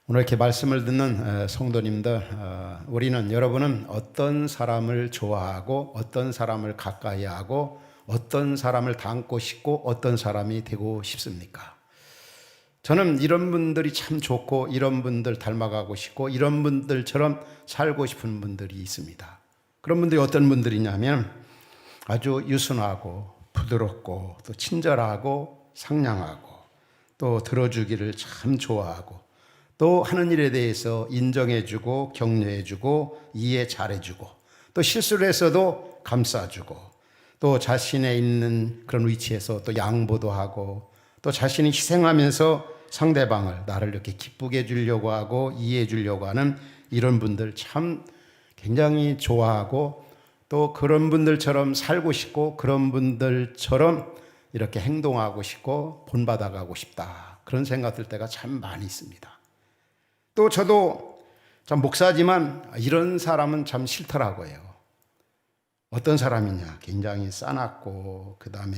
오늘 이렇게 말씀을 듣는 성도님들, 여러분은 어떤 사람을 좋아하고 어떤 사람을 가까이 하고 어떤 사람을 닮고 싶고 어떤 사람이 되고 싶습니까? 저는 이런 분들이 참 좋고 이런 분들 닮아가고 싶고 이런 분들처럼 살고 싶은 분들이 있습니다. 그런 분들이 어떤 분들이냐면 아주 유순하고 부드럽고 또 친절하고 상냥하고 또 들어주기를 참 좋아하고 또 하는 일에 대해서 인정해주고 격려해주고 이해 잘해주고 또 실수를 했어도 감싸주고 또 자신의 있는 그런 위치에서 또 양보도 하고 또 자신이 희생하면서 상대방을 나를 이렇게 기쁘게 해주려고 하고 이해해 주려고 하는 이런 분들 참 굉장히 좋아하고 또 그런 분들처럼 살고 싶고 그런 분들처럼 이렇게 행동하고 싶고 본받아가고 싶다, 그런 생각 들 때가 참 많이 있습니다. 또 저도 참 목사지만 이런 사람은 참 싫더라고요. 어떤 사람이냐, 굉장히 싸납고 그 다음에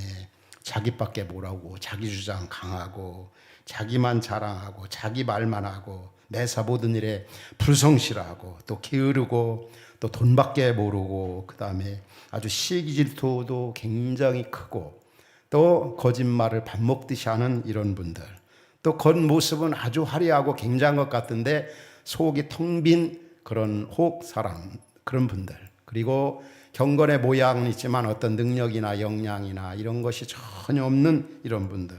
자기밖에 모르고 자기 주장 강하고 자기만 자랑하고 자기 말만 하고 매사 모든 일에 불성실하고 또 게으르고 또 돈밖에 모르고 그 다음에 아주 시기 질투도 굉장히 크고 또 거짓말을 밥 먹듯이 하는 이런 분들, 또 겉모습은 아주 화려하고 굉장한 것 같은데 속이 텅 빈 그런 사람, 그런 분들, 그리고 경건의 모양은 있지만 어떤 능력이나 역량이나 이런 것이 전혀 없는 이런 분들,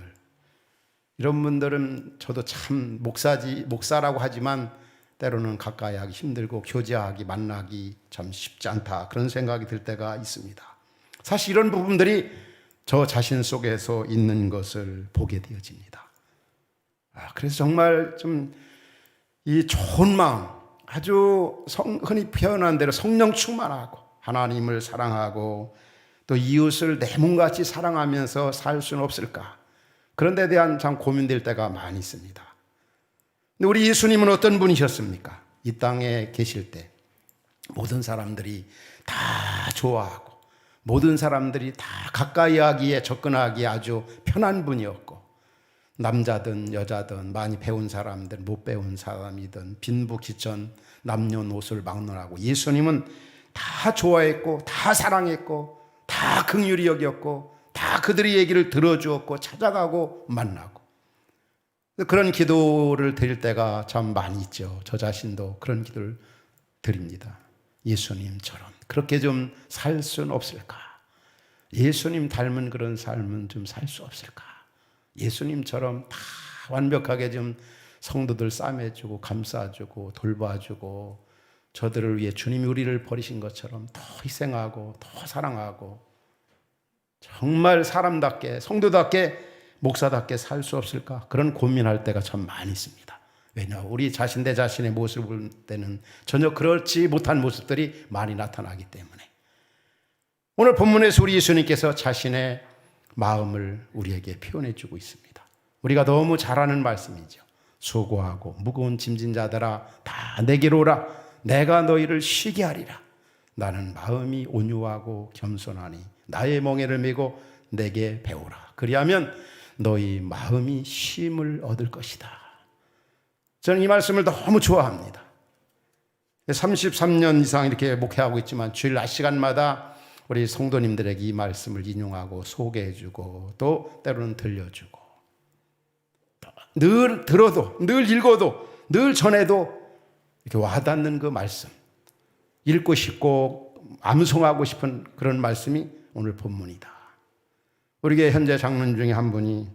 이런 분들은 저도 참 목사라고 하지만 때로는 가까이 하기 힘들고 교제하기 만나기 참 쉽지 않다, 그런 생각이 들 때가 있습니다. 사실 이런 부분들이 저 자신 속에서 있는 것을 보게 되어집니다. 그래서 정말 좀 이 좋은 마음, 아주 흔히 표현한 대로 성령 충만하고 하나님을 사랑하고 또 이웃을 내 몸같이 사랑하면서 살 수는 없을까, 그런 데 대한 참 고민될 때가 많이 있습니다. 근데 우리 예수님은 어떤 분이셨습니까? 이 땅에 계실 때 모든 사람들이 다 좋아하고 모든 사람들이 다 가까이 하기에 접근하기에 아주 편한 분이었고, 남자든 여자든 많이 배운 사람들 못 배운 사람이든 빈부귀천 남녀노소를 막론하고 예수님은 다 좋아했고 다 사랑했고 다 긍휼히 여겼고 다 그들의 얘기를 들어주었고 찾아가고 만나고, 그런 기도를 드릴 때가 참 많이 있죠. 저 자신도 그런 기도를 드립니다. 예수님처럼 그렇게 좀 살 수는 없을까? 예수님 닮은 그런 삶은 좀 살 수 없을까? 예수님처럼 다 완벽하게 좀 성도들 싸매주고 감싸주고 돌봐주고 저들을 위해 주님이 우리를 버리신 것처럼 더 희생하고 더 사랑하고 정말 사람답게 성도답게 목사답게 살 수 없을까? 그런 고민할 때가 참 많이 있습니다. 왜냐, 우리 자신 내 자신의 모습을 볼 때는 전혀 그렇지 못한 모습들이 많이 나타나기 때문에. 오늘 본문에서 우리 예수님께서 자신의 마음을 우리에게 표현해 주고 있습니다. 우리가 너무 잘 아는 말씀이죠. 수고하고 무거운 짐진 자들아 다 내게로 오라. 내가 너희를 쉬게 하리라. 나는 마음이 온유하고 겸손하니 나의 멍에를 메고 내게 배우라. 그리하면 너희 마음이 쉼을 얻을 것이다. 저는 이 말씀을 너무 좋아합니다. 33년 이상 이렇게 목회하고 있지만 주일 낮 시간마다 우리 성도님들에게 이 말씀을 인용하고 소개해주고 또 때로는 들려주고, 늘 들어도 늘 읽어도 늘 전해도 이렇게 와닿는 그 말씀, 읽고 싶고 암송하고 싶은 그런 말씀이 오늘 본문이다. 우리 교회 현재 장로님 중에 한 분이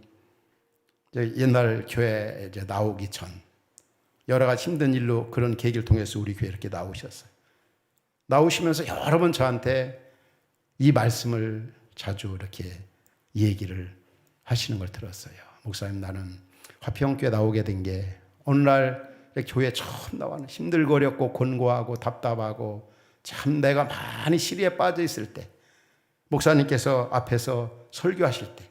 옛날 교회 이제 나오기 전 여러 가지 힘든 일로 그런 계기를 통해서 우리 교회 이렇게 나오셨어요. 나오시면서 여러 번 저한테 이 말씀을 자주 이렇게 얘기를 하시는 걸 들었어요. 목사님, 나는 화평교회 나오게 된 게 어느 날 교회 처음 나와는 힘들거렸고 곤고하고 답답하고 참 내가 많이 시리에 빠져 있을 때 목사님께서 앞에서 설교하실 때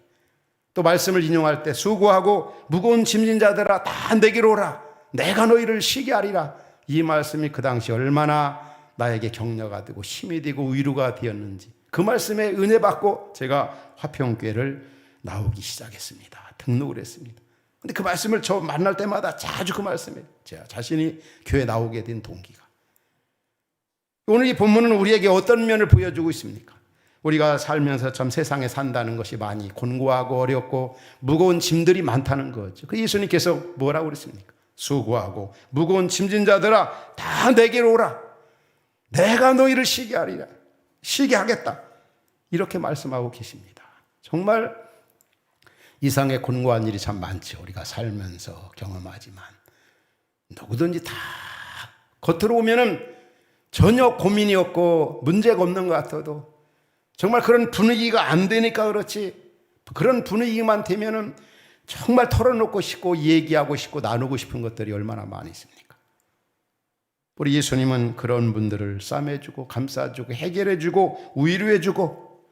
또 말씀을 인용할 때 수고하고 무거운 짐진 자들아 다 내게로 오라. 내가 너희를 쉬게 하리라. 이 말씀이 그 당시 얼마나 나에게 격려가 되고 힘이 되고 위로가 되었는지, 그 말씀에 은혜 받고 제가 화평교회를 나오기 시작했습니다. 등록을 했습니다. 근데 그 말씀을 저 만날 때마다 자주 그 말씀이에요. 제가 자신이 교회 나오게 된 동기가. 오늘 이 본문은 우리에게 어떤 면을 보여주고 있습니까? 우리가 살면서 참 세상에 산다는 것이 많이 곤고하고 어렵고 무거운 짐들이 많다는 거죠. 그 예수님께서 뭐라고 그랬습니까? 수고하고 무거운 짐진 자들아 다 내게로 오라. 내가 너희를 쉬게 하리라. 쉬게 하겠다. 이렇게 말씀하고 계십니다. 정말 이상의 곤고한 일이 참 많죠. 우리가 살면서 경험하지만 누구든지 다 겉으로 보면은 전혀 고민이 없고 문제가 없는 것 같아도 정말 그런 분위기가 안 되니까 그렇지, 그런 분위기만 되면은 정말 털어놓고 싶고 얘기하고 싶고 나누고 싶은 것들이 얼마나 많이 있습니까? 우리 예수님은 그런 분들을 싸매주고 감싸주고 해결해주고 위로해주고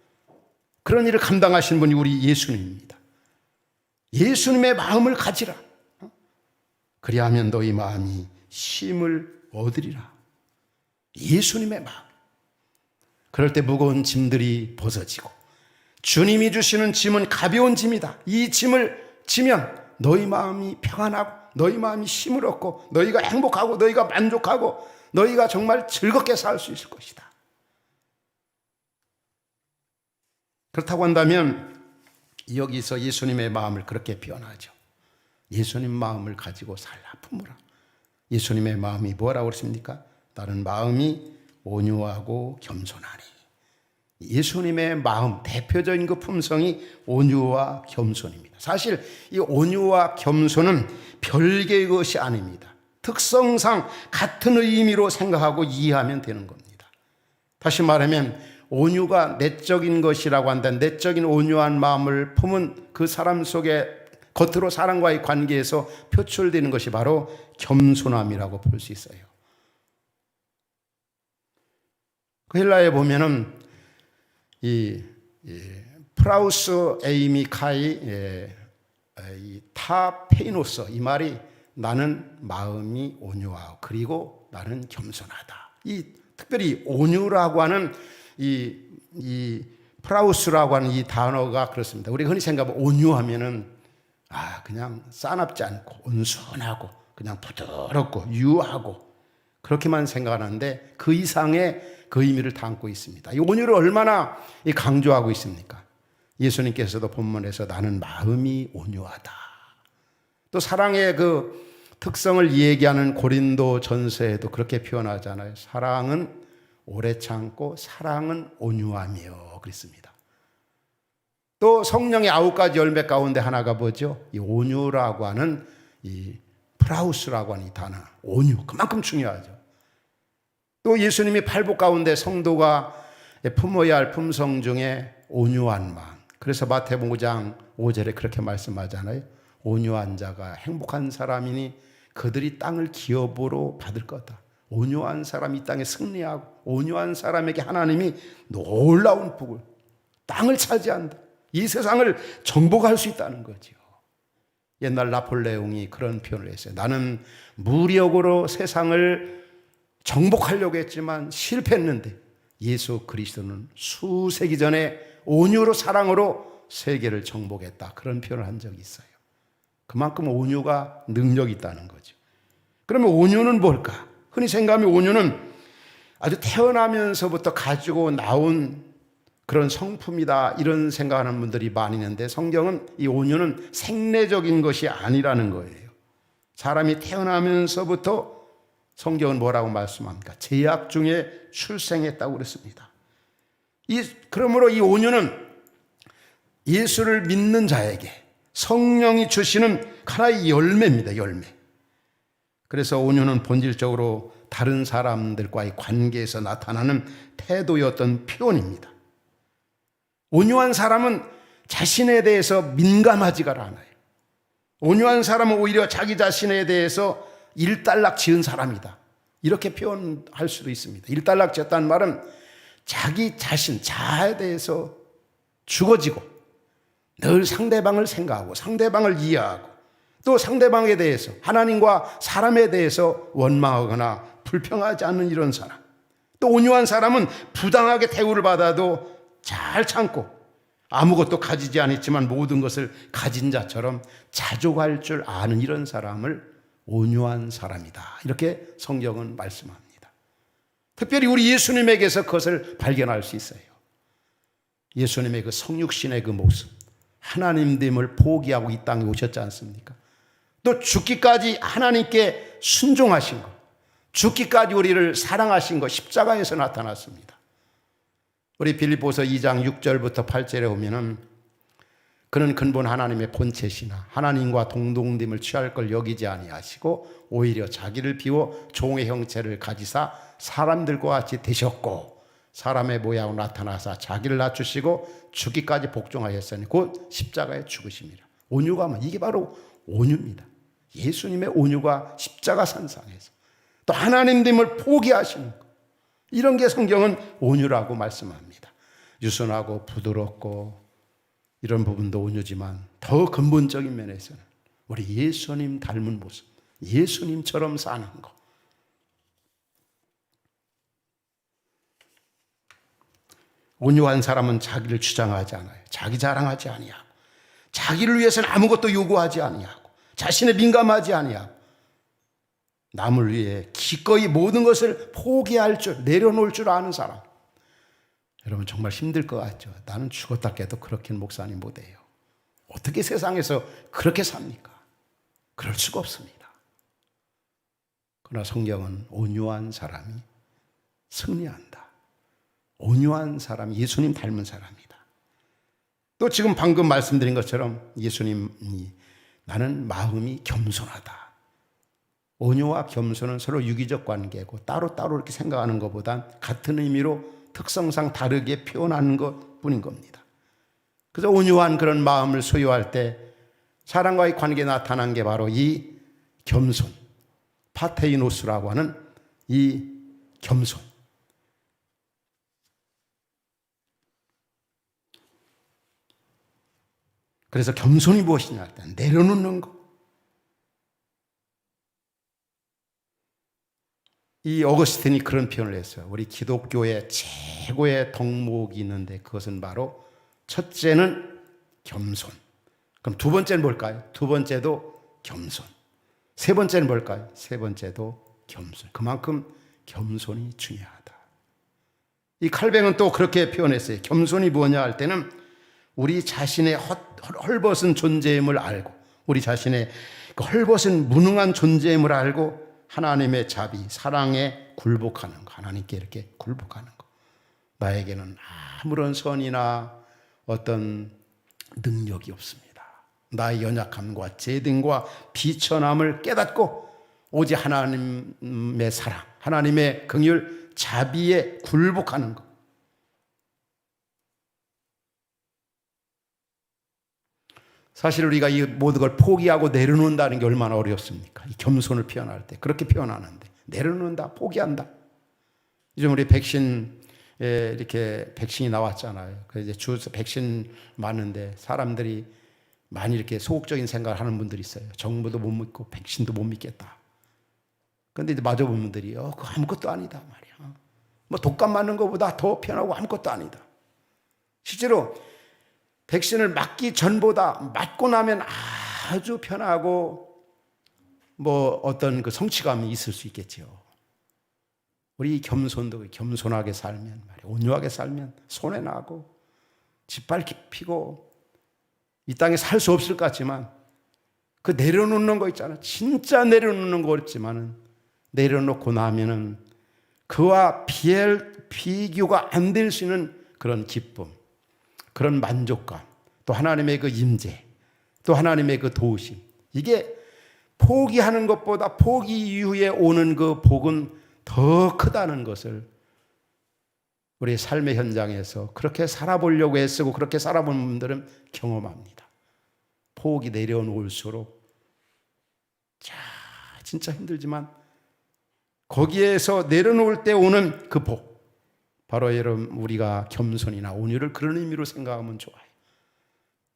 그런 일을 감당하신 분이 우리 예수님입니다. 예수님의 마음을 가지라. 그리하면 너희 마음이 쉼을 얻으리라. 예수님의 마음. 그럴 때 무거운 짐들이 벗어지고 주님이 주시는 짐은 가벼운 짐이다. 이 짐을 지면 너희 마음이 평안하고 너희 마음이 쉼을 얻고 너희가 행복하고 너희가 만족하고 너희가 정말 즐겁게 살 수 있을 것이다. 그렇다고 한다면 여기서 예수님의 마음을 그렇게 표현하죠. 예수님 마음을 가지고 살라 품으라. 예수님의 마음이 뭐라고 그랬습니까? 나는 마음이 온유하고 겸손하니. 예수님의 마음 대표적인 그 품성이 온유와 겸손입니다. 사실 이 온유와 겸손은 별개의 것이 아닙니다. 특성상 같은 의미로 생각하고 이해하면 되는 겁니다. 다시 말하면 온유가 내적인 것이라고 한다면 내적인 온유한 마음을 품은 그 사람 속에 겉으로 사람과의 관계에서 표출되는 것이 바로 겸손함이라고 볼 수 있어요. 그 헬라에 보면은 이 프라우스 에이미 카이 이 타페이노스 이 말이 나는 마음이 온유하고 그리고 나는 겸손하다. 이 특별히 온유라고 하는 이 프라우스라고 하는 이 단어가 그렇습니다. 우리가 흔히 생각하면 온유하면은 그냥 싸납지 않고 온순하고 그냥 부드럽고 유하고 그렇게만 생각하는데 그 이상의 그 의미를 담고 있습니다. 이 온유를 얼마나 강조하고 있습니까? 예수님께서도 본문에서 나는 마음이 온유하다. 또 사랑의 그 특성을 얘기하는 고린도 전서에도 그렇게 표현하잖아요. 사랑은 오래 참고 사랑은 온유하며 그랬습니다. 또 성령의 9가지 열매 가운데 하나가 뭐죠? 이 온유라고 하는 이 프라우스라고 하는 이 단어, 온유, 그만큼 중요하죠. 또 예수님이 팔복 가운데 성도가 품어야 할 품성 중에 온유한 마음. 그래서 마태복음 5장 5절에 그렇게 말씀하잖아요. 온유한 자가 행복한 사람이니 그들이 땅을 기업으로 받을 거다. 온유한 사람이 이 땅에 승리하고 온유한 사람에게 하나님이 놀라운 복을, 땅을 차지한다. 이 세상을 정복할 수 있다는 거죠. 옛날 나폴레옹이 그런 표현을 했어요. 나는 무력으로 세상을 정복하려고 했지만 실패했는데 예수 그리스도는 수세기 전에 온유로 사랑으로 세계를 정복했다. 그런 표현을 한 적이 있어요. 그만큼 온유가 능력이 있다는 거죠. 그러면 온유는 뭘까? 흔히 생각하면 온유는 아주 태어나면서부터 가지고 나온 그런 성품이다 이런 생각하는 분들이 많이 있는데 성경은 이 온유는 생내적인 것이 아니라는 거예요. 사람이 태어나면서부터 성경은 뭐라고 말씀합니까? 제약 중에 출생했다고 그랬습니다. 그러므로 이 온유는 예수를 믿는 자에게 성령이 주시는 하나의 열매입니다. 열매. 그래서 온유는 본질적으로 다른 사람들과의 관계에서 나타나는 태도의 어떤 표현입니다. 온유한 사람은 자신에 대해서 민감하지가 않아요. 온유한 사람은 오히려 자기 자신에 대해서 일단락 지은 사람이다. 이렇게 표현할 수도 있습니다. 일단락 지었다는 말은 자기 자신, 자아에 대해서 죽어지고 늘 상대방을 생각하고 상대방을 이해하고 또 상대방에 대해서 하나님과 사람에 대해서 원망하거나 불평하지 않는 이런 사람. 또 온유한 사람은 부당하게 대우를 받아도 잘 참고 아무것도 가지지 않았지만 모든 것을 가진 자처럼 자족할 줄 아는 이런 사람을 온유한 사람이다. 이렇게 성경은 말씀합니다. 특별히 우리 예수님에게서 그것을 발견할 수 있어요. 예수님의 그 성육신의 그 모습, 하나님됨을 포기하고 이 땅에 오셨지 않습니까? 또 죽기까지 하나님께 순종하신 것, 죽기까지 우리를 사랑하신 것, 십자가에서 나타났습니다. 우리 빌립보서 2장 6절부터 8절에 보면은 그는 근본 하나님의 본체시나 하나님과 동등됨을 취할 걸 여기지 아니하시고 오히려 자기를 비워 종의 형체를 가지사 사람들과 같이 되셨고 사람의 모양으로 나타나사 자기를 낮추시고 죽기까지 복종하였으니 곧 십자가에 죽으심이라. 온유가 이게 바로 온유입니다. 예수님의 온유가 십자가 산상에서 또 하나님됨을 포기하시는 것, 이런 게 성경은 온유라고 말씀합니다. 유순하고 부드럽고 이런 부분도 온유지만 더 근본적인 면에서는 우리 예수님 닮은 모습, 예수님처럼 사는 것. 온유한 사람은 자기를 주장하지 않아요. 자기 자랑하지 아니하고 자기를 위해서는 아무것도 요구하지 아니하고 자신에 민감하지 아니하고 남을 위해 기꺼이 모든 것을 포기할 줄, 내려놓을 줄 아는 사람. 여러분 정말 힘들 것 같죠? 나는 죽었다 깨도 그렇게는 목사님 못해요. 어떻게 세상에서 그렇게 삽니까? 그럴 수가 없습니다. 그러나 성경은 온유한 사람이 승리한다. 온유한 사람이 예수님 닮은 사람이다. 또 지금 방금 말씀드린 것처럼 예수님이 나는 마음이 겸손하다. 온유와 겸손은 서로 유기적 관계고 따로따로 이렇게 생각하는 것보단 같은 의미로 특성상 다르게 표현하는 것뿐인 겁니다. 그래서 온유한 그런 마음을 소유할 때 사람과의 관계에 나타난 게 바로 이 겸손, 파테이노스라고 하는 이 겸손. 그래서 겸손이 무엇이냐 할 때 내려놓는 것. 이 어거스틴이 그런 표현을 했어요. 우리 기독교의 최고의 덕목이 있는데 그것은 바로 첫째는 겸손. 그럼 두 번째는 뭘까요? 두 번째도 겸손. 세 번째는 뭘까요? 세 번째도 겸손. 그만큼 겸손이 중요하다. 이 칼뱅은 또 그렇게 표현했어요. 겸손이 뭐냐 할 때는 우리 자신의 헐벗은 존재임을 알고 우리 자신의 그 헐벗은 무능한 존재임을 알고 하나님의 자비, 사랑에 굴복하는 거. 하나님께 이렇게 굴복하는 거. 나에게는 아무런 선이나 어떤 능력이 없습니다. 나의 연약함과 재등과 비천함을 깨닫고 오직 하나님의 사랑, 하나님의 긍휼, 자비에 굴복하는 것. 사실 우리가 이 모든 걸 포기하고 내려놓는다는 게 얼마나 어렵습니까? 이 겸손을 표현할 때 그렇게 표현하는데 내려놓는다, 포기한다. 요즘 우리 백신에 이렇게 백신이 나왔잖아요. 그래서 이제 백신 많은데 사람들이 많이 이렇게 소극적인 생각을 하는 분들이 있어요. 정부도 못 믿고 백신도 못 믿겠다. 그런데 이제 맞아본 분들이 그거 아무것도 아니다 말이야. 뭐 독감 맞는 것보다 더 편하고 아무것도 아니다. 실제로 백신을 맞기 전보다 맞고 나면 아주 편하고 뭐 어떤 그 성취감이 있을 수 있겠죠. 우리 겸손도 겸손하게 살면 말이야. 온유하게 살면 손해 나고 짓밟히고 이 땅에 살 수 없을 것 같지만 그 내려놓는 거 있잖아. 진짜 내려놓는 거 어렵지만은 내려놓고 나면은 그와 비교가 안 될 수 있는 그런 기쁨, 그런 만족감, 또 하나님의 그 임재, 또 하나님의 그 도우심. 이게 포기하는 것보다 포기 이후에 오는 그 복은 더 크다는 것을 우리 삶의 현장에서 그렇게 살아보려고 애쓰고 그렇게 살아본 분들은 경험합니다. 포기 내려놓을수록 진짜 힘들지만 거기에서 내려놓을 때 오는 그 복, 바로 여러분 우리가 겸손이나 온유를 그런 의미로 생각하면 좋아요.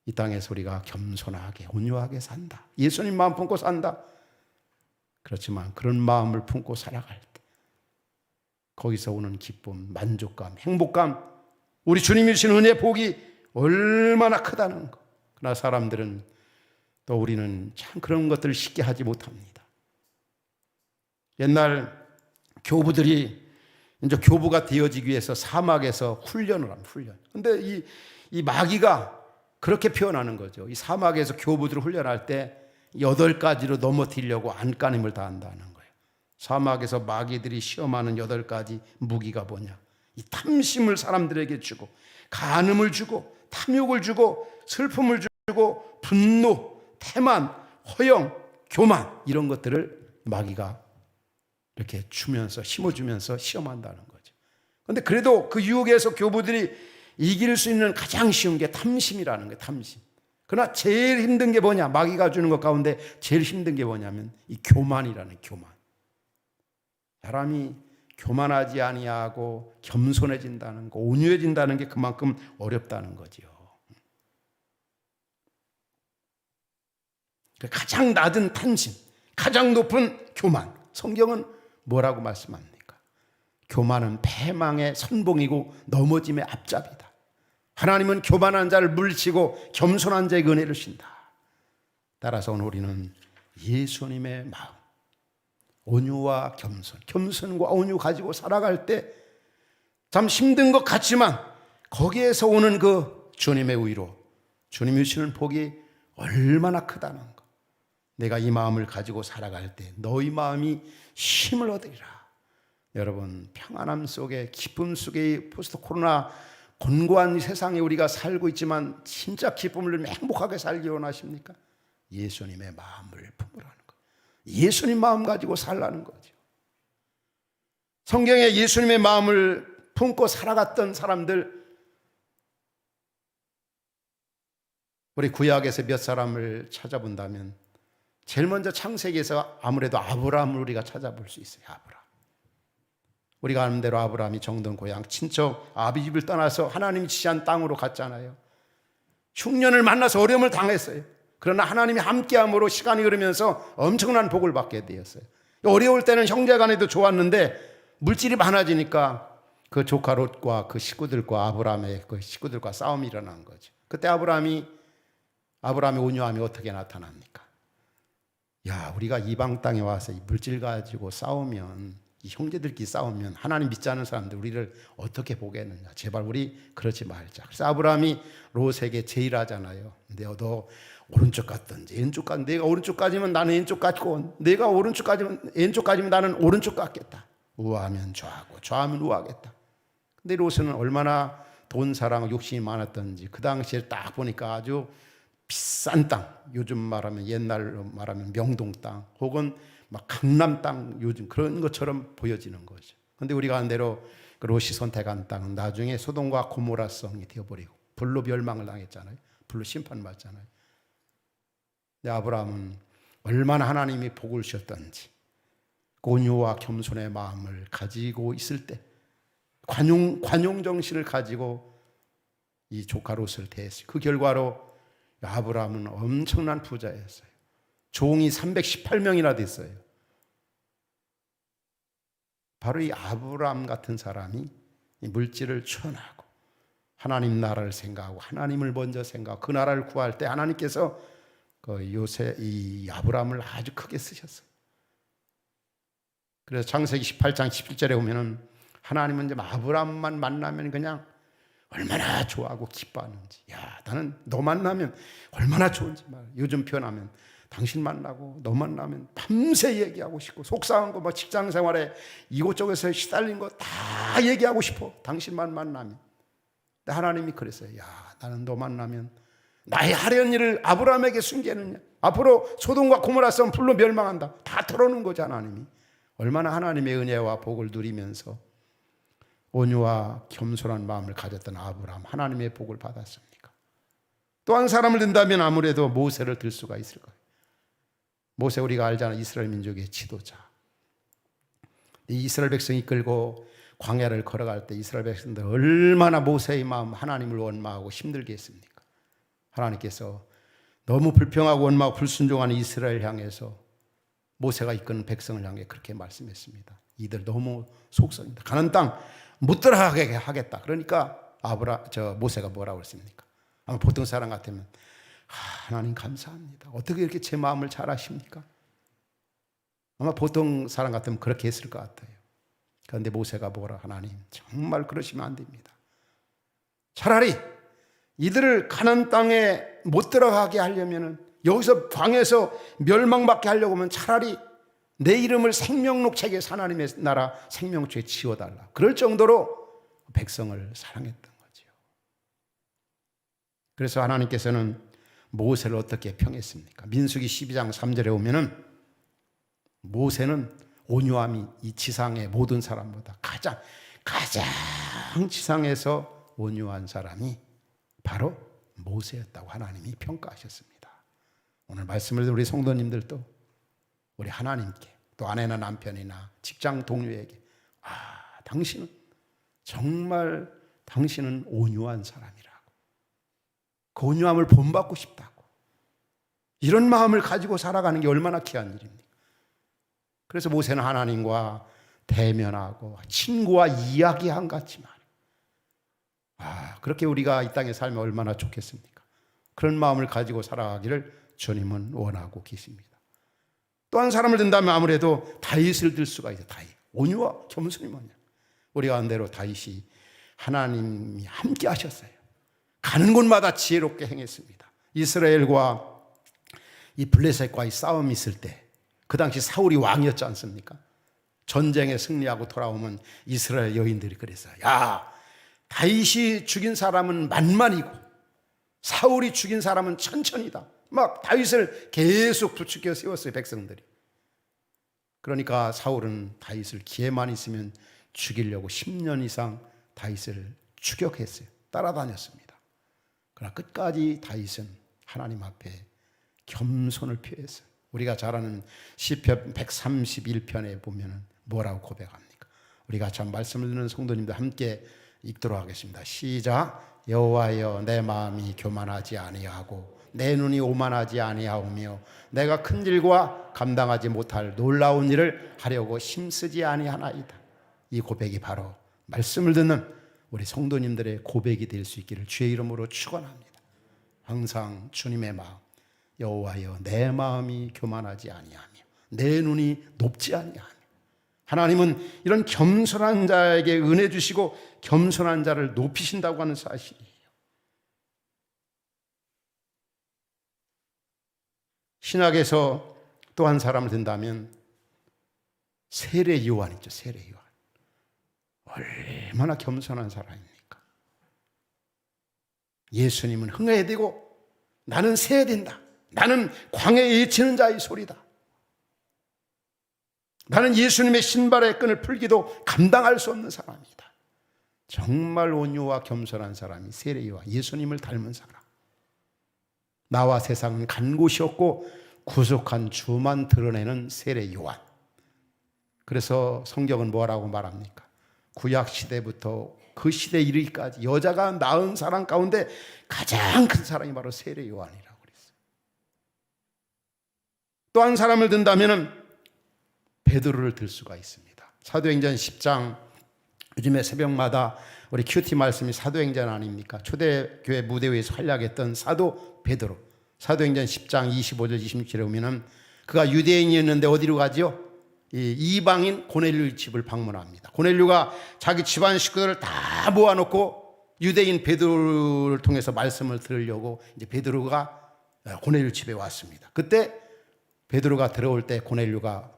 이 땅에서 우리가 겸손하게 온유하게 산다. 예수님 마음 품고 산다. 그렇지만 그런 마음을 품고 살아갈 때 거기서 오는 기쁨, 만족감, 행복감, 우리 주님이 주신 은혜 복이 얼마나 크다는 거. 그러나 사람들은 또 우리는 참 그런 것들을 쉽게 하지 못합니다. 옛날 교부들이 이제 교부가 되어지기 위해서 사막에서 훈련을 합니다. 훈련. 근데 이 마귀가 그렇게 표현하는 거죠. 이 사막에서 교부들을 훈련할 때 8가지로 넘어뜨리려고 안간힘을 다한다는 거예요. 사막에서 마귀들이 시험하는 8가지 무기가 뭐냐? 이 탐심을 사람들에게 주고, 간음을 주고, 탐욕을 주고, 슬픔을 주고, 분노, 태만, 허영, 교만, 이런 것들을 마귀가 이렇게 주면서, 심어주면서 시험한다는 거죠. 그런데 그래도 그 유혹에서 교부들이 이길 수 있는 가장 쉬운 게 탐심이라는 거예요. 탐심. 그러나 제일 힘든 게 뭐냐? 마귀가 주는 것 가운데 제일 힘든 게 뭐냐면 이 교만이라는 교만. 사람이 교만하지 아니하고 겸손해진다는 거, 온유해진다는 게 그만큼 어렵다는 거죠. 가장 낮은 탐심, 가장 높은 교만. 성경은 뭐라고 말씀합니까? 교만은 패망의 선봉이고 넘어짐의 앞잡이다. 하나님은 교만한 자를 물리치고 겸손한 자에게 은혜를 주신다. 따라서 오늘 우리는 예수님의 마음, 온유와 겸손, 겸손과 온유 가지고 살아갈 때 참 힘든 것 같지만 거기에서 오는 그 주님의 위로, 주님이 주시는 복이 얼마나 크다는 것. 내가 이 마음을 가지고 살아갈 때 너희 마음이 힘을 얻으리라. 여러분, 평안함 속에, 기쁨 속에 포스트 코로나 곤고한 세상에 우리가 살고 있지만 진짜 기쁨을 누리며 행복하게 살기 원하십니까? 예수님의 마음을 품으라는 거. 예수님 마음 가지고 살라는 거죠. 성경에 예수님의 마음을 품고 살아갔던 사람들, 우리 구약에서 몇 사람을 찾아본다면 제일 먼저 창세기에서 아무래도 아브라함을 우리가 찾아볼 수 있어요. 아브라함. 우리가 아는 대로 아브라함이 정든 고향 친척 아비 집을 떠나서 하나님이 지시한 땅으로 갔잖아요. 흉년을 만나서 어려움을 당했어요. 그러나 하나님이 함께함으로 시간이 흐르면서 엄청난 복을 받게 되었어요. 어려울 때는 형제간에도 좋았는데 물질이 많아지니까 그 조카 롯과 그 식구들과 아브라함의 그 식구들과 싸움이 일어난 거죠. 그때 아브라함의 온유함이 어떻게 나타납니까? 야, 우리가 이방 땅에 와서 이 물질 가지고 싸우면, 이 형제들끼리 싸우면 하나님 믿지 않는 사람들 우리를 어떻게 보겠느냐. 제발 우리 그러지 말자. 그래서 아브라함이 롯에게 제의하잖아요. 너 오른쪽 갔든지 왼쪽 갔. 내가 오른쪽 가지면 나는 왼쪽 갔고, 내가 오른쪽 가지면 왼쪽 가지면 나는 오른쪽 갔겠다. 우하면 좌하고 좌하면 우하겠다. 근데 롯은 얼마나 돈 사랑 욕심이 많았던지 그 당시에 딱 보니까 아주 비싼 땅, 요즘 말하면 옛날로 말하면 명동 땅 혹은 막 강남 땅, 요즘 그런 것처럼 보여지는 거죠. 그런데 우리가 한 대로 그 롯이 선택한 땅은 나중에 소돔과 고모라성이 되어버리고 불로 멸망을 당했잖아요. 불로 심판받잖아요. 근데 아브라함은 얼마나 하나님이 복을 주셨던지 온유와 겸손의 마음을 가지고 있을 때 관용 정신을 가지고 이 조카 롯을 대했어요. 그 결과로 아브라함은 엄청난 부자였어요. 종이 318명이나 됐어요. 바로 이 아브라함 같은 사람이 이 물질을 추원하고 하나님 나라를 생각하고 하나님을 먼저 생각하고 그 나라를 구할 때 하나님께서 이 아브라함을 아주 크게 쓰셨어요. 그래서 창세기 18장 17절에 보면은 하나님은 이제 아브라함만 만나면 그냥 얼마나 좋아하고 기뻐하는지. 야, 나는 너 만나면 얼마나 좋은지 말. 요즘 표현하면 당신 만나고 너 만나면 밤새 얘기하고 싶고 속상한 거 뭐 직장 생활에 이곳저곳에서 시달린 거 다 얘기하고 싶어. 당신만 만나면. 근데 하나님이 그랬어요. 야, 나는 너 만나면 나의 하려는 일을 아브라함에게 숨기느냐. 앞으로 소돔과 고모라 성 불로 멸망한다. 다 털어놓은 거죠, 하나님이. 얼마나 하나님의 은혜와 복을 누리면서 온유와 겸손한 마음을 가졌던 아브라함, 하나님의 복을 받았습니까? 또 한 사람을 든다면 아무래도 모세를 들 수가 있을 거예요. 모세, 우리가 알잖아요. 이스라엘 민족의 지도자. 이 이스라엘 백성이 이끌고 광야를 걸어갈 때 이스라엘 백성들 얼마나 모세의 마음, 하나님을 원망하고 힘들게 했습니까? 하나님께서 너무 불평하고 원망하고 불순종한 이스라엘 향해서 모세가 이끄는 백성을 향해 그렇게 말씀했습니다. 이들 너무 속성이다. 가나안 땅 못 들어가게 하겠다. 그러니까 모세가 뭐라고 했습니까? 아마 보통 사람 같으면 하나님 감사합니다. 어떻게 이렇게 제 마음을 잘 아십니까? 아마 보통 사람 같으면 그렇게 했을 것 같아요. 그런데 모세가 뭐라, 하나님 정말 그러시면 안 됩니다. 차라리 이들을 가나안 땅에 못 들어가게 하려면은, 여기서 광에서 멸망받게 하려고 하면 차라리 내 이름을 생명록 책에서 하나님의 나라 생명록에 지워달라. 그럴 정도로 백성을 사랑했던 거죠. 그래서 하나님께서는 모세를 어떻게 평했습니까? 민수기 12장 3절에 오면은 모세는 온유함이 이 지상의 모든 사람보다 가장 지상에서 온유한 사람이 바로 모세였다고 하나님이 평가하셨습니다. 오늘 말씀을 우리 성도님들도 우리 하나님께, 또 아내나 남편이나 직장 동료에게, 당신은 정말 당신은 온유한 사람이라고, 그 온유함을 본받고 싶다고, 이런 마음을 가지고 살아가는 게 얼마나 귀한 일입니까? 그래서 모세는 하나님과 대면하고 친구와 이야기한 같지만, 그렇게 우리가 이 땅에 살면 얼마나 좋겠습니까? 그런 마음을 가지고 살아가기를 주님은 원하고 계십니다. 또 한 사람을 든다면 아무래도 다윗을 들 수가 있어요. 다윗, 온유와 겸손이 뭐냐? 우리 가운데로 다윗이 하나님이 함께 하셨어요. 가는 곳마다 지혜롭게 행했습니다. 이스라엘과 이 블레셋과의 싸움이 있을 때, 그 당시 사울이 왕이었지 않습니까? 전쟁에 승리하고 돌아오면 이스라엘 여인들이 그랬어요. 야, 다윗이 죽인 사람은 만만이고 사울이 죽인 사람은 천천이다. 막 다윗을 계속 부추겨 세웠어요, 백성들이. 그러니까 사울은 다윗을 기회만 있으면 죽이려고 10년 이상 다윗을 추격했어요. 따라다녔습니다. 그러나 끝까지 다윗은 하나님 앞에 겸손을 표했어요. 우리가 잘 아는 시편 131편에 보면 뭐라고 고백합니까? 우리가 참 말씀을 듣는 성도님들 함께 읽도록 하겠습니다. 시작. 여호와여, 내 마음이 교만하지 아니하고 내 눈이 오만하지 아니하오며 내가 큰 일과 감당하지 못할 놀라운 일을 하려고 힘쓰지 아니하나이다. 이 고백이 바로 말씀을 듣는 우리 성도님들의 고백이 될 수 있기를 주의 이름으로 축원합니다. 항상 주님의 마음, 여호와여, 내 마음이 교만하지 아니하며 내 눈이 높지 아니하며, 하나님은 이런 겸손한 자에게 은혜 주시고 겸손한 자를 높이신다고 하는 사실이에요. 신약에서 또 한 사람을 든다면 세례 요한 있죠. 세례 요한. 얼마나 겸손한 사람입니까? 예수님은 흥해야 되고 나는 새야 된다. 나는 광야에 외치는 자의 소리다. 나는 예수님의 신발의 끈을 풀기도 감당할 수 없는 사람이다. 정말 온유와 겸손한 사람이 세례 요한, 예수님을 닮은 사람. 나와 세상은 간 곳이 없고 구속한 주만 드러내는 세례 요한. 그래서 성경은 뭐라고 말합니까? 구약 시대부터 그 시대에 이르기까지 여자가 낳은 사람 가운데 가장 큰 사람이 바로 세례 요한이라고 그랬어요. 또 한 사람을 든다면 베드로를 들 수가 있습니다. 사도행전 10장, 요즘에 새벽마다 우리 큐티 말씀이 사도행전 아닙니까? 초대교회 무대 위에서 활약했던 사도 베드로. 사도행전 10장 25절 26절에 보면은 그가 유대인이었는데 어디로 가지요? 이방인 고넬류 집을 방문합니다. 고넬류가 자기 집안 식구들을 다 모아놓고 유대인 베드로를 통해서 말씀을 들으려고 이제 베드로가 고넬류 집에 왔습니다. 그때 베드로가 들어올 때 고넬류가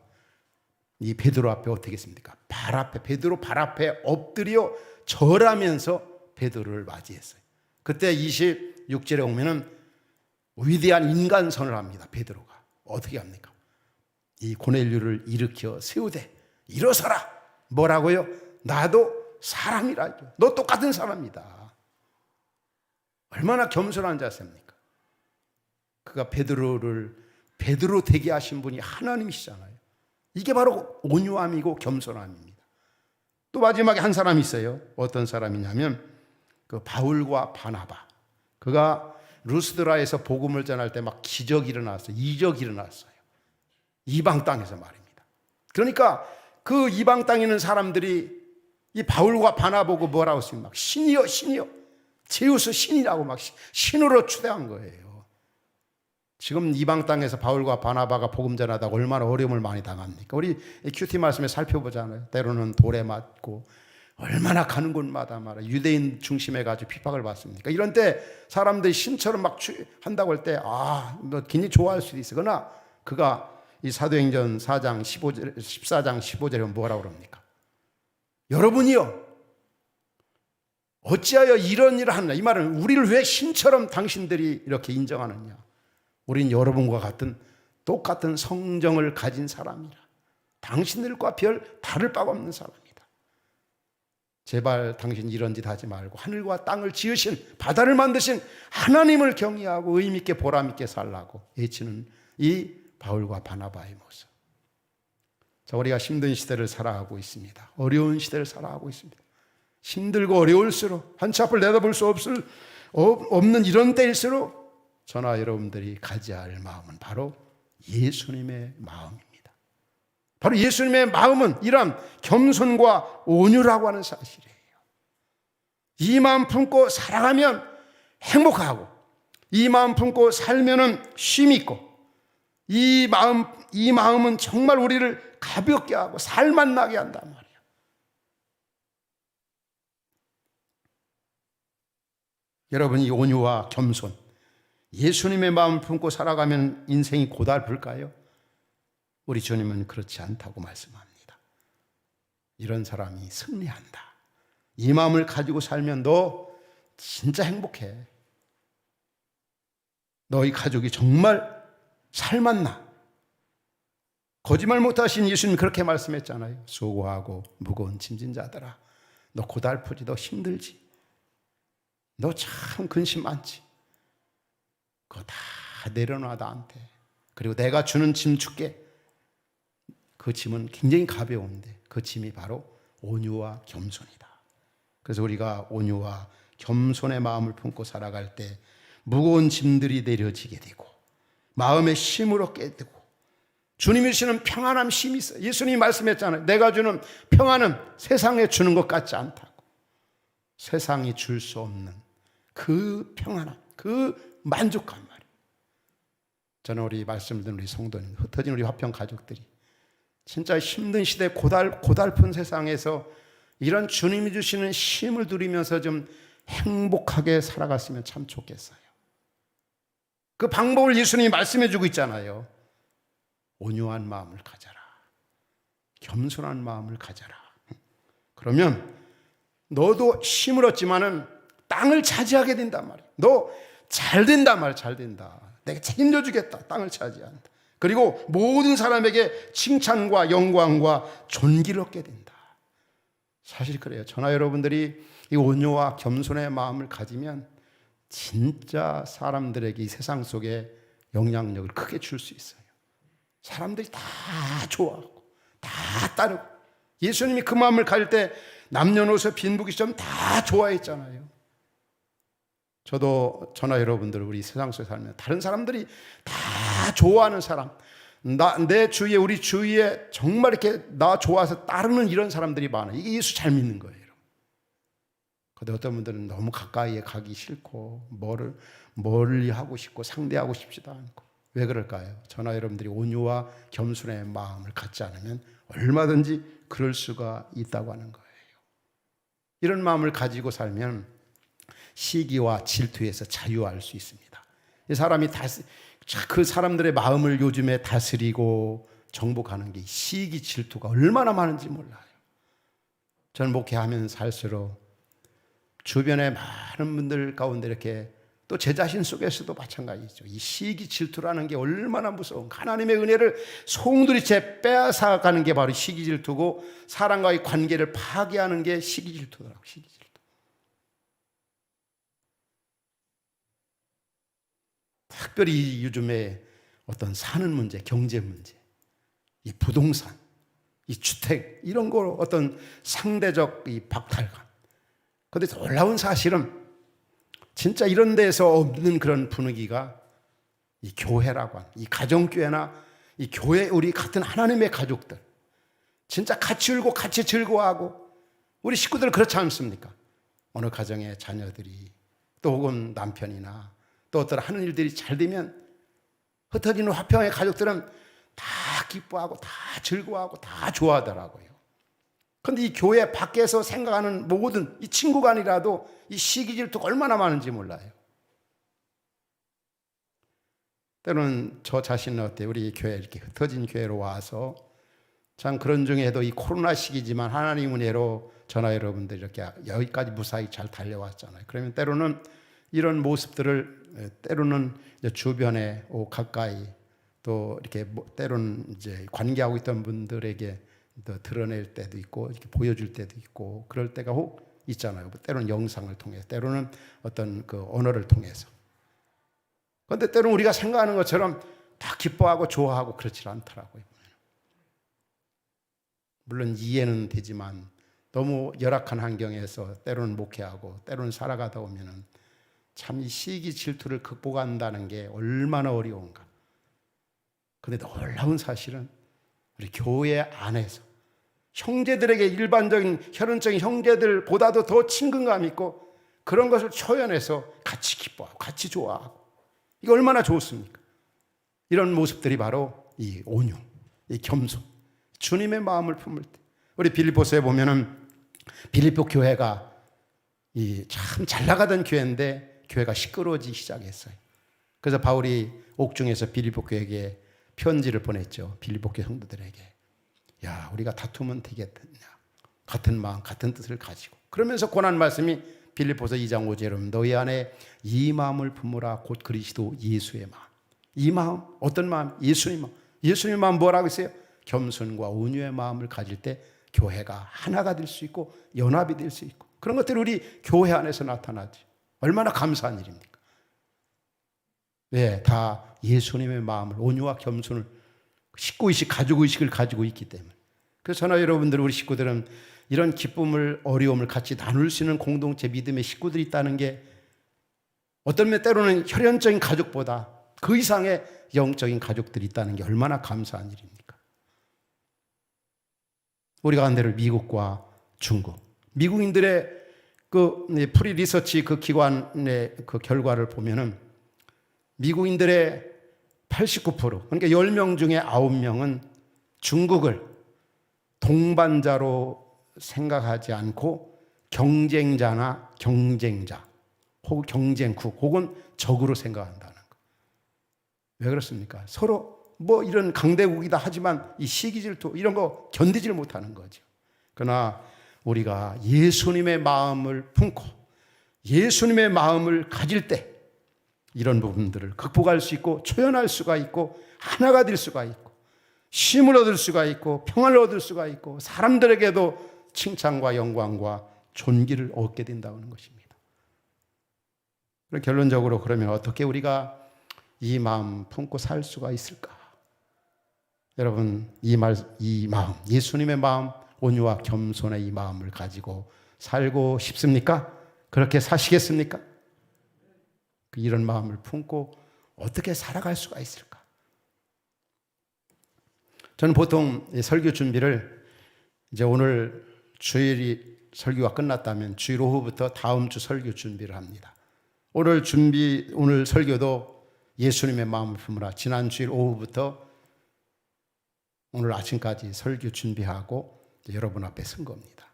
이 베드로 앞에 어떻게 했습니까? 베드로 발 앞에 엎드려 절하면서 베드로를 맞이했어요. 그때 26절에 오면은 위대한 인간선을 합니다. 베드로가 어떻게 합니까? 이 고넬류를 일으켜 세우되 일어서라. 뭐라고요? 나도 사람이라죠. 너 똑같은 사람이다. 얼마나 겸손한 자세입니까? 그가 베드로를 베드로 되게 하신 분이 하나님이시잖아요. 이게 바로 온유함이고 겸손함입니다. 또 마지막에 한 사람이 있어요. 어떤 사람이냐면 그 바울과 바나바. 그가 루스드라에서 복음을 전할 때 막 기적이 일어났어요. 이적이 일어났어요. 이방 땅에서 말입니다. 그러니까 그 이방 땅에 있는 사람들이 이 바울과 바나바 보고 뭐라고 했습니까? 신이여, 신이여. 제우스 신이라고 막 신으로 추대한 거예요. 지금 이방 땅에서 바울과 바나바가 복음 전하다가 얼마나 어려움을 많이 당합니까? 우리 큐티 말씀에 살펴보잖아요. 때로는 돌에 맞고 얼마나 가는 곳마다 말이야 유대인 중심에 가지고 핍박을 받습니까? 이런 때 사람들이 신처럼 막 한다고 할 때 뭐 굉장히 좋아할 수도 있어. 그러나 그가 이 사도행전 4장 15절, 14장 15절에 뭐라고 그럽니까? 여러분이요 어찌하여 이런 일을 하느냐. 이 말은 우리를 왜 신처럼 당신들이 이렇게 인정하느냐. 우린 여러분과 같은 똑같은 성정을 가진 사람이라. 당신들과 별 다를 바가 없는 사람이다. 제발 당신 이런 짓 하지 말고 하늘과 땅을 지으신 바다를 만드신 하나님을 경외하고 의미 있게 보람 있게 살라고 외치는 이 바울과 바나바의 모습. 자, 우리가 힘든 시대를 살아가고 있습니다. 어려운 시대를 살아가고 있습니다. 힘들고 어려울수록 한치 앞을 내다볼 수 없는 이런 때일수록 저나 여러분들이 가져야 할 마음은 바로 예수님의 마음입니다. 바로 예수님의 마음은 이런 겸손과 온유라고 하는 사실이에요. 이 마음 품고 살아가면 행복하고 이 마음 품고 살면은 쉼이 있고 이 마음은 정말 우리를 가볍게 하고 살만 나게 한단 말이에요. 여러분, 이 온유와 겸손, 예수님의 마음을 품고 살아가면 인생이 고달플까요? 우리 주님은 그렇지 않다고 말씀합니다. 이런 사람이 승리한다. 이 마음을 가지고 살면 너 진짜 행복해. 너희 가족이 정말 살맛나. 거짓말 못하신 예수님 그렇게 말씀했잖아요. 수고하고 무거운 짐진 자들아, 너 고달프지, 너 힘들지, 너 참 근심 많지. 그거 다 내려놔 나한테. 그리고 내가 주는 짐 줄게. 그 짐은 굉장히 가벼운데 그 짐이 바로 온유와 겸손이다. 그래서 우리가 온유와 겸손의 마음을 품고 살아갈 때 무거운 짐들이 내려지게 되고 마음의 쉼으로 깨뜨고 주님이 주시는 평안함, 쉼이 있어요. 예수님이 말씀했잖아요. 내가 주는 평안은 세상에 주는 것 같지 않다고. 세상이 줄 수 없는 그 평안함, 그 만족감 말이에요. 저는 우리 말씀을 듣는 우리 성도님, 흩어진 우리 화평 가족들이 진짜 힘든 시대, 고달픈 세상에서 이런 주님이 주시는 쉼을 누리면서 좀 행복하게 살아갔으면 참 좋겠어요. 그 방법을 예수님이 말씀해 주고 있잖아요. 온유한 마음을 가져라. 겸손한 마음을 가져라. 그러면 너도 힘을 얻지만은 땅을 차지하게 된단 말이에요. 너 잘 된단 말이에요. 잘 된다. 내가 책임져 주겠다. 땅을 차지한다. 그리고 모든 사람에게 칭찬과 영광과 존귀를 얻게 된다. 사실 그래요. 저나 여러분들이 이 온유와 겸손의 마음을 가지면 진짜 사람들에게 이 세상 속에 영향력을 크게 줄 수 있어요. 사람들이 다 좋아하고 다 따르고 예수님이 그 마음을 가질 때 남녀노소 빈부귀천 다 좋아했잖아요. 저도 저나 여러분들 우리 세상 속에 살면 다른 사람들이 다 좋아하는 사람, 내 주위에 우리 주위에 정말 이렇게 나 좋아서 따르는 이런 사람들이 많아요. 이게 예수 잘 믿는 거예요. 그런데 어떤 분들은 너무 가까이에 가기 싫고 멀리 하고 싶고 상대하고 싶지도 않고. 왜 그럴까요? 저나 여러분들이 온유와 겸손의 마음을 갖지 않으면 얼마든지 그럴 수가 있다고 하는 거예요. 이런 마음을 가지고 살면 시기와 질투에서 자유할 수 있습니다. 이 사람이 그 사람들의 마음을 요즘에 다스리고 정복하는 게 시기 질투가 얼마나 많은지 몰라요. 저는 목회하면서 살수록 주변에 많은 분들 가운데 이렇게 또 제 자신 속에서도 마찬가지죠. 이 시기 질투라는 게 얼마나 무서운, 하나님의 은혜를 송두리째 빼앗아가는 게 바로 시기 질투고 사람과의 관계를 파괴하는 게 시기 질투더라고요. 시기 질투. 특별히 요즘에 어떤 사는 문제, 경제 문제, 이 부동산, 이 주택 이런 거 어떤 상대적 이 박탈감. 그런데 놀라운 사실은 진짜 이런 데서 없는 그런 분위기가 이 교회라고 하는 이 가정교회나 이 교회 우리 같은 하나님의 가족들 진짜 같이 울고 같이 즐거워하고 우리 식구들 그렇지 않습니까? 어느 가정의 자녀들이 또 혹은 남편이나 또 어떤 하는 일들이 잘 되면 흩어지는 화평의 가족들은 다 기뻐하고 다 즐거워하고 다 좋아하더라고요. 그런데 이 교회 밖에서 생각하는 모든 이 친구 간이라도 이 시기 질투가 얼마나 많은지 몰라요. 때로는 저 자신은 어때요? 우리 교회 이렇게 흩어진 교회로 와서 참 그런 중에도 이 코로나 시기지만 하나님 은혜로 저나 여러분들 이렇게 여기까지 무사히 잘 달려왔잖아요. 그러면 때로는 이런 모습들을 때로는 주변에 가까이 또 이렇게 때로는 이제 관계하고 있던 분들에게 또 드러낼 때도 있고 이렇게 보여줄 때도 있고 그럴 때가 혹 있잖아요. 때로는 영상을 통해서, 때로는 어떤 그 언어를 통해서. 그런데 때로는 우리가 생각하는 것처럼 다 기뻐하고 좋아하고 그렇지 않더라고요. 물론 이해는 되지만 너무 열악한 환경에서 때로는 목회하고 때로는 살아가다 보면은 참 이 시기 질투를 극복한다는 게 얼마나 어려운가. 그런데 놀라운 사실은 우리 교회 안에서 형제들에게 일반적인 혈연적인 형제들보다도 더 친근감 있고 그런 것을 초연해서 같이 기뻐하고 같이 좋아하고 이게 얼마나 좋습니까? 이런 모습들이 바로 이 온유, 이 겸손, 주님의 마음을 품을 때 우리 빌립보서에 보면은 빌립보 교회가 이 참 잘 나가던 교회인데 교회가 시끄러워지기 시작했어요. 그래서 바울이 옥중에서 빌립보 교회에게 편지를 보냈죠. 빌립보 교회 성도들에게. 야, 우리가 다투면 되겠느냐. 같은 마음, 같은 뜻을 가지고. 그러면서 권한 말씀이 빌립보서 2장 5절에 너희 안에 이 마음을 품으라 곧 그리스도 예수의 마음. 이 마음, 어떤 마음? 예수의 마음. 예수의 마음 뭐라고 했어요? 겸손과 온유의 마음을 가질 때 교회가 하나가 될 수 있고 연합이 될 수 있고 그런 것들이 우리 교회 안에서 나타나지. 얼마나 감사한 일입니까? 왜? 다 예수님의 마음을 온유와 겸손을 식구의식, 가족의식을 가지고 있기 때문에. 그래서 저나 여러분들 우리 식구들은 이런 기쁨을 어려움을 같이 나눌 수 있는 공동체 믿음의 식구들이 있다는 게 어떤 면 때로는 혈연적인 가족보다 그 이상의 영적인 가족들이 있다는 게 얼마나 감사한 일입니까? 우리 가운데를 미국과 중국, 미국인들의 그 프리 리서치 그 기관의 그 결과를 보면은 미국인들의 89% 그러니까 10명 중에 9명은 중국을 동반자로 생각하지 않고 경쟁자나 경쟁자 혹은 경쟁국 혹은 적으로 생각한다는 거. 왜 그렇습니까? 서로 뭐 이런 강대국이다 하지만 이 시기 질투 이런 거 견디질 못하는 거죠. 그러나 우리가 예수님의 마음을 품고 예수님의 마음을 가질 때 이런 부분들을 극복할 수 있고 초연할 수가 있고 하나가 될 수가 있고 쉼을 얻을 수가 있고 평안을 얻을 수가 있고 사람들에게도 칭찬과 영광과 존귀를 얻게 된다는 것입니다. 결론적으로 그러면 어떻게 우리가 이 마음 품고 살 수가 있을까? 여러분 이 마음 예수님의 마음 온유와 겸손의 이 마음을 가지고 살고 싶습니까? 그렇게 사시겠습니까? 이런 마음을 품고 어떻게 살아갈 수가 있을까? 저는 보통 설교 준비를 이제 오늘 주일이 설교가 끝났다면 주일 오후부터 다음 주 설교 준비를 합니다. 오늘 설교도 예수님의 마음을 품으라. 지난 주일 오후부터 오늘 아침까지 설교 준비하고 여러분 앞에 선 겁니다.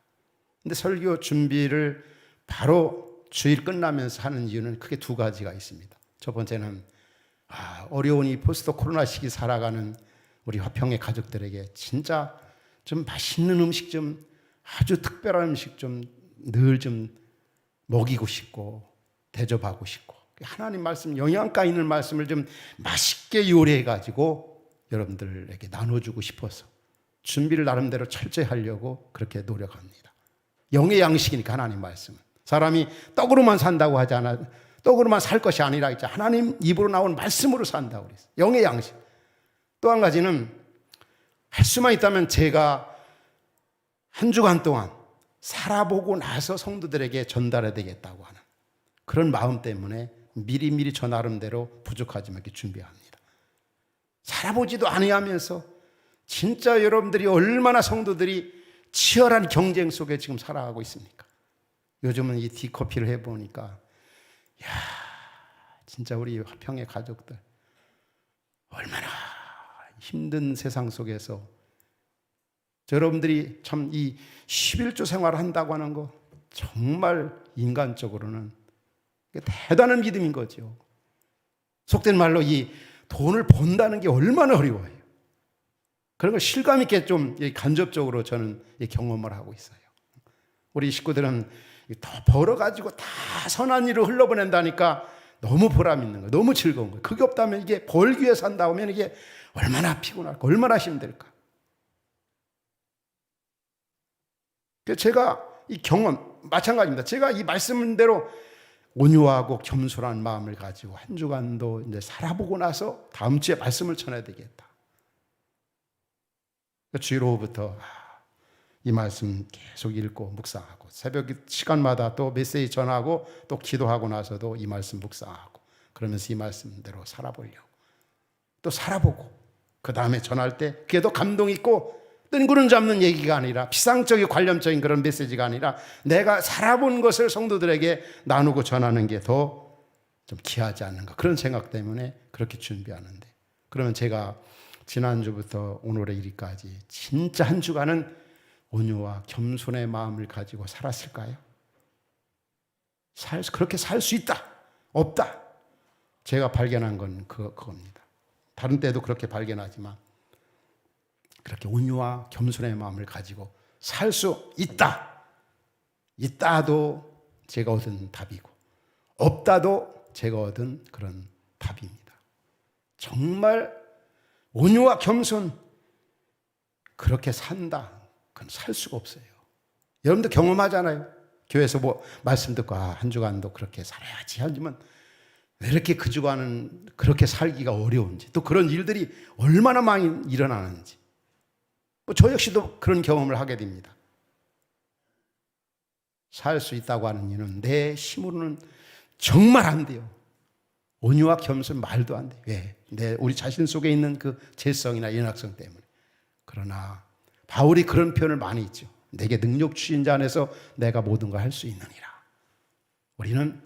근데 설교 준비를 바로 주일 끝나면서 하는 이유는 크게 두 가지가 있습니다. 첫 번째는 어려운 이 포스트 코로나 시기 살아가는 우리 화평의 가족들에게 진짜 좀 맛있는 음식 좀 아주 특별한 음식 좀 늘 좀 먹이고 싶고 대접하고 싶고 하나님 말씀 영양가 있는 말씀을 좀 맛있게 요리해 가지고 여러분들에게 나눠주고 싶어서 준비를 나름대로 철저히 하려고 그렇게 노력합니다. 영의 양식이니까 하나님 말씀은 사람이 떡으로만 산다고 하지 않아 떡으로만 살 것이 아니라 했죠. 하나님 입으로 나온 말씀으로 산다고 그랬어요. 영의 양식. 또 한 가지는 할 수만 있다면 제가 한 주간 동안 살아보고 나서 성도들에게 전달해야 되겠다고 하는 그런 마음 때문에 미리미리 저 나름대로 부족하지만 이렇게 준비합니다. 살아보지도 않으면서 진짜 여러분들이 얼마나 성도들이 치열한 경쟁 속에 지금 살아가고 있습니까? 요즘은 이 디커피를 해보니까 진짜 우리 화평의 가족들 얼마나 힘든 세상 속에서 여러분들이 참 이 11조 생활을 한다고 하는 거 정말 인간적으로는 대단한 믿음인 거죠. 속된 말로 이 돈을 번다는 게 얼마나 어려워요. 그런 걸 실감 있게 좀 간접적으로 저는 경험을 하고 있어요. 우리 식구들은 더 벌어가지고 다 선한 일을 흘러보낸다니까 너무 보람 있는 거예요. 너무 즐거운 거예요. 그게 없다면 이게 벌기 위해 산다 하면 이게 얼마나 피곤할까, 얼마나 힘들까. 제가 이 경험 마찬가지입니다. 제가 이 말씀대로 온유하고 겸손한 마음을 가지고 한 주간도 이제 살아보고 나서 다음 주에 말씀을 전해야 되겠다. 주일오후부터 이 말씀 계속 읽고 묵상하고 새벽 시간마다 또 메시지 전하고 또 기도하고 나서도 이 말씀 묵상하고 그러면서 이 말씀대로 살아보려고 또 살아보고 그 다음에 전할 때 그게 더 감동 있고 뜬구름 잡는 얘기가 아니라 비상적인 관념적인 그런 메시지가 아니라 내가 살아본 것을 성도들에게 나누고 전하는 게 더 좀 귀하지 않는가 그런 생각 때문에 그렇게 준비하는데 그러면 제가 지난주부터 오늘의 일까지 진짜 한 주간은 온유와 겸손의 마음을 가지고 살았을까요? 그렇게 살 수 있다 없다 제가 발견한 건 그겁니다. 다른 때도 그렇게 발견하지만 그렇게 온유와 겸손의 마음을 가지고 살 수 있다. 있다도 제가 얻은 답이고 없다도 제가 얻은 그런 답입니다. 정말 온유와 겸손 그렇게 산다. 그건 살 수가 없어요. 여러분도 경험하잖아요. 교회에서 뭐 말씀 듣고 한 주간도 그렇게 살아야지 하지만 왜 이렇게 그 주간은 그렇게 살기가 어려운지 또 그런 일들이 얼마나 많이 일어나는지 저 역시도 그런 경험을 하게 됩니다. 살 수 있다고 하는 이유는 내 힘으로는 정말 안 돼요. 온유와 겸손 말도 안 돼. 왜? 우리 자신 속에 있는 그 재성이나 연약성 때문에. 그러나 바울이 그런 표현을 많이 있죠. 내게 능력 주신 자 안에서 내가 모든 걸 할 수 있느니라. 우리는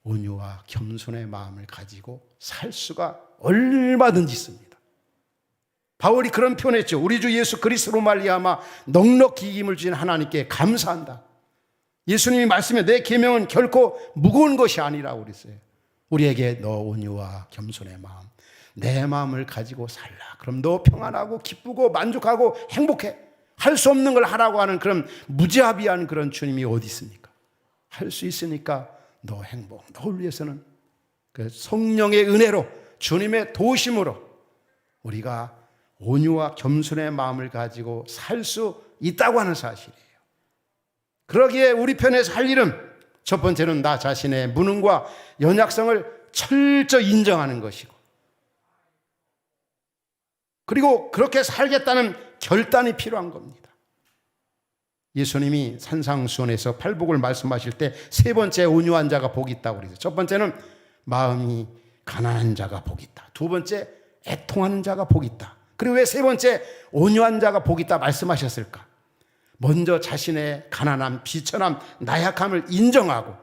온유와 겸손의 마음을 가지고 살 수가 얼마든지 있습니다. 바울이 그런 표현했죠. 우리 주 예수 그리스도로 말미암아 넉넉히 힘을 주신 하나님께 감사한다. 예수님이 말씀해 내 계명은 결코 무거운 것이 아니라고 그랬어요. 우리에게 너 온유와 겸손의 마음, 내 마음을 가지고 살라. 그럼 너 평안하고 기쁘고 만족하고 행복해. 할 수 없는 걸 하라고 하는 그런 무자비한 그런 주님이 어디 있습니까? 할 수 있으니까 너 행복. 너를 위해서는 그 성령의 은혜로 주님의 도심으로 우리가 온유와 겸손의 마음을 가지고 살 수 있다고 하는 사실이에요. 그러기에 우리 편에서 할 일은 첫 번째는 나 자신의 무능과 연약성을 철저히 인정하는 것이고 그리고 그렇게 살겠다는 결단이 필요한 겁니다. 예수님이 산상수훈에서 팔복을 말씀하실 때 세 번째 온유한 자가 복이 있다고 그랬어요. 첫 번째는 마음이 가난한 자가 복이 있다. 두 번째 애통하는 자가 복이 있다. 그리고 왜 세 번째 온유한 자가 복이 있다 말씀하셨을까? 먼저 자신의 가난함, 비천함, 나약함을 인정하고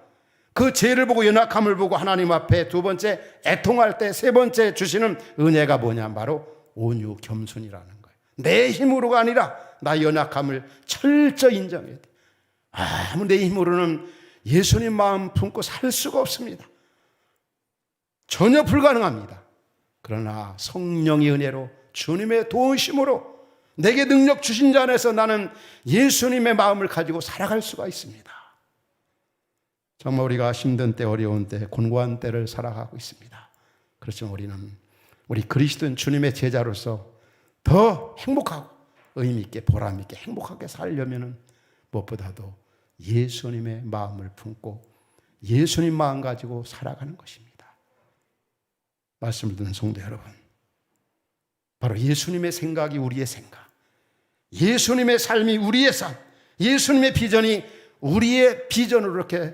그 죄를 보고 연약함을 보고 하나님 앞에 두 번째 애통할 때 세 번째 주시는 은혜가 뭐냐? 바로 온유 겸손이라는 거예요. 내 힘으로가 아니라 나 연약함을 철저히 인정해야 돼. 아무 내 힘으로는 예수님 마음 품고 살 수가 없습니다. 전혀 불가능합니다. 그러나 성령의 은혜로 주님의 도우심으로 내게 능력 주신 자 안에서 나는 예수님의 마음을 가지고 살아갈 수가 있습니다. 정말 우리가 힘든 때, 어려운 때, 곤고한 때를 살아가고 있습니다. 그렇지만 우리 그리스도인 주님의 제자로서 더 행복하고 의미 있게 보람 있게 행복하게 살려면 무엇보다도 예수님의 마음을 품고 예수님 마음 가지고 살아가는 것입니다. 말씀을 듣는 성도 여러분, 바로 예수님의 생각이 우리의 생각, 예수님의 삶이 우리의 삶, 예수님의 비전이 우리의 비전으로 이렇게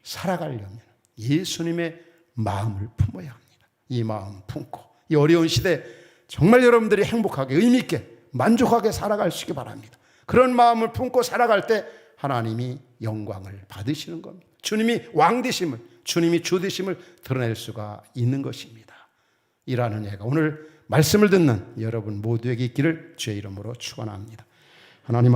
살아가려면 예수님의 마음을 품어야 합니다. 이 마음 품고 이 어려운 시대 정말 여러분들이 행복하게 의미 있게 만족하게 살아갈 수 있기 바랍니다. 그런 마음을 품고 살아갈 때 하나님이 영광을 받으시는 겁니다. 주님이 왕 되심을, 주님이 주 되심을 드러낼 수가 있는 것입니다. 이라는 예가 오늘 말씀을 듣는 여러분 모두에게 있기를 주의 이름으로 축원합니다. 하나님